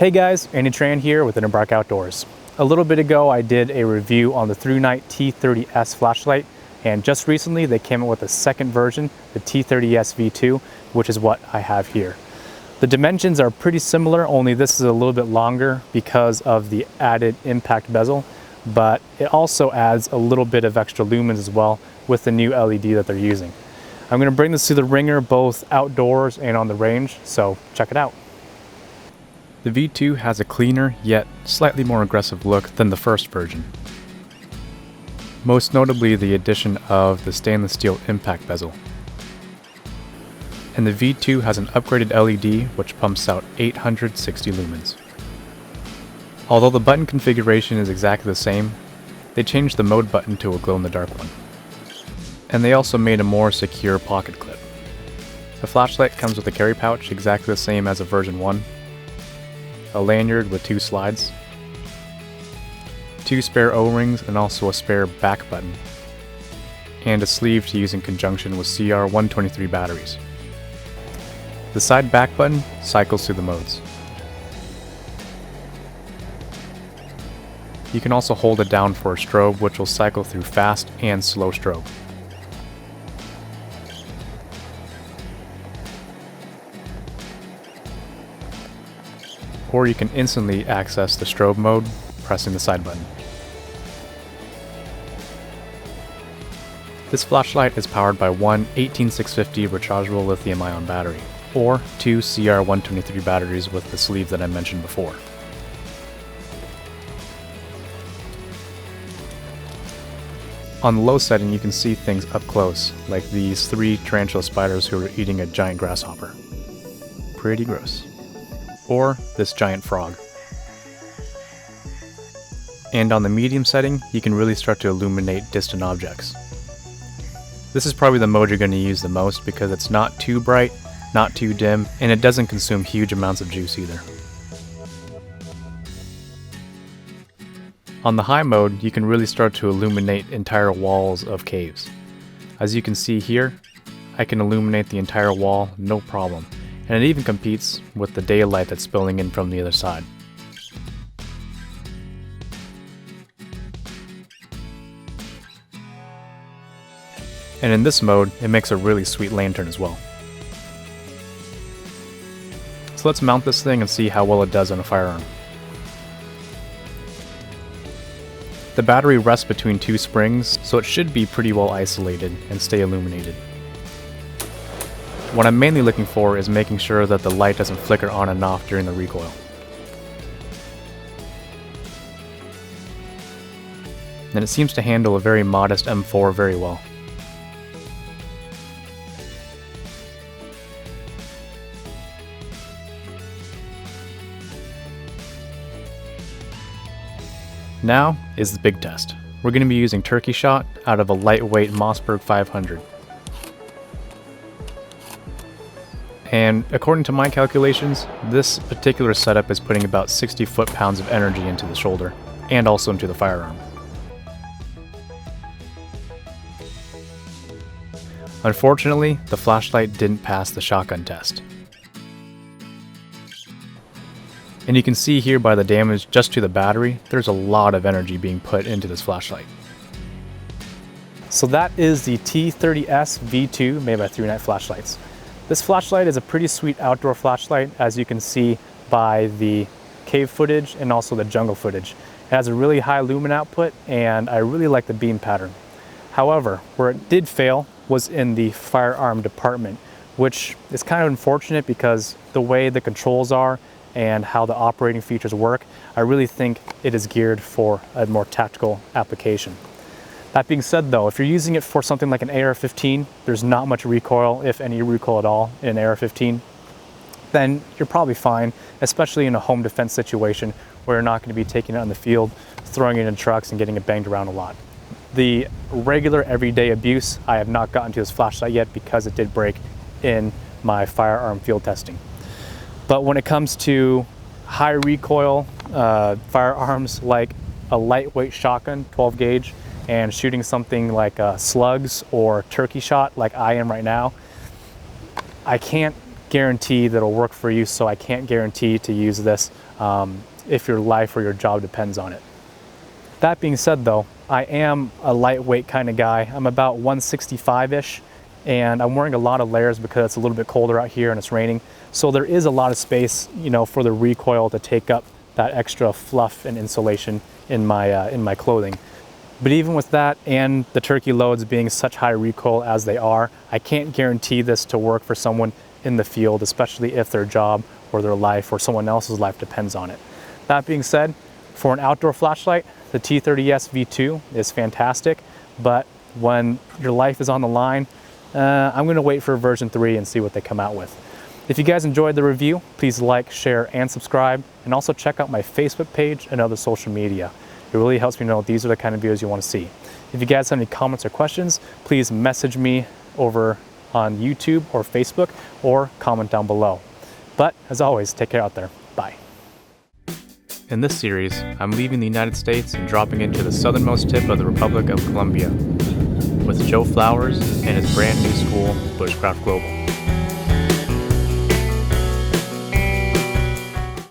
Hey guys, Andy Tran here with Embark Outdoors. A little bit ago I did a review on the Thrunite T30S flashlight, and just recently they came out with a second version, the T30S V2, which is what I have here. The dimensions are pretty similar, only this is a little bit longer because of the added impact bezel, but it also adds a little bit of extra lumens as well with the new LED that they're using. I'm going to bring this to the ringer both outdoors and on the range, so check it out. The V2 has a cleaner, yet slightly more aggressive look than the first version. Most notably the addition of the stainless steel impact bezel. And the V2 has an upgraded LED which pumps out 860 lumens. Although the button configuration is exactly the same, they changed the mode button to a glow-in-the-dark one. And they also made a more secure pocket clip. The flashlight comes with a carry pouch exactly the same as a version 1, a lanyard with 2 slides, 2 spare O-rings and also a spare back button, and a sleeve to use in conjunction with CR123 batteries. The side back button cycles through the modes. You can also hold it down for a strobe, which will cycle through fast and slow strobe. Or you can instantly access the strobe mode pressing the side button. This flashlight is powered by one 18650 rechargeable lithium-ion battery, or 2 CR123 batteries with the sleeve that I mentioned before. On the low setting you can see things up close, like these 3 tarantula spiders who are eating a giant grasshopper. Pretty gross. Or this giant frog. And on the medium setting, you can really start to illuminate distant objects. This is probably the mode you're going to use the most because it's not too bright, not too dim, and it doesn't consume huge amounts of juice either. On the high mode, you can really start to illuminate entire walls of caves. As you can see here, I can illuminate the entire wall, no problem. And it even competes with the daylight that's spilling in from the other side. And in this mode, it makes a really sweet lantern as well. So let's mount this thing and see how well it does on a firearm. The battery rests between 2 springs, so it should be pretty well isolated and stay illuminated. What I'm mainly looking for is making sure that the light doesn't flicker on and off during the recoil. And it seems to handle a very modest M4 very well. Now is the big test. We're going to be using turkey shot out of a lightweight Mossberg 500. And according to my calculations, this particular setup is putting about 60 foot-pounds of energy into the shoulder, and also into the firearm. Unfortunately, the flashlight didn't pass the shotgun test. And you can see here by the damage just to the battery, there's a lot of energy being put into this flashlight. So that is the T30S V2 made by Thrunite Flashlights. This flashlight is a pretty sweet outdoor flashlight, as you can see by the cave footage and also the jungle footage. It has a really high lumen output and I really like the beam pattern. However, where it did fail was in the firearm department, which is kind of unfortunate because the way the controls are and how the operating features work, I really think it is geared for a more tactical application. That being said though, if you're using it for something like an AR-15, there's not much recoil, if any recoil at all, in an AR-15, then you're probably fine, especially in a home defense situation where you're not going to be taking it on the field, throwing it in trucks and getting it banged around a lot. The regular everyday abuse, I have not gotten to this flashlight yet because it did break in my firearm field testing. But when it comes to high recoil firearms like a lightweight shotgun, 12 gauge, and shooting something like slugs or turkey shot like I am right now, I can't guarantee that it'll work for you, so I can't guarantee to use this if your life or your job depends on it. That being said though, I am a lightweight kind of guy. I'm about 165-ish, and I'm wearing a lot of layers because it's a little bit colder out here and it's raining. So there is a lot of space, you know, for the recoil to take up that extra fluff and insulation in my clothing. But even with that and the turkey loads being such high recoil as they are, I can't guarantee this to work for someone in the field, especially if their job or their life or someone else's life depends on it. That being said, for an outdoor flashlight, the T30S V2 is fantastic, but when your life is on the line, I'm gonna wait for version 3 and see what they come out with. If you guys enjoyed the review, please like, share, and subscribe, and also check out my Facebook page and other social media. It really helps me know these are the kind of videos you want to see. If you guys have any comments or questions, please message me over on YouTube or Facebook, or comment down below. But as always, take care out there. Bye. In this series, I'm leaving the United States and dropping into the southernmost tip of the Republic of Colombia with Joe Flowers and his brand new school, Bushcraft Global.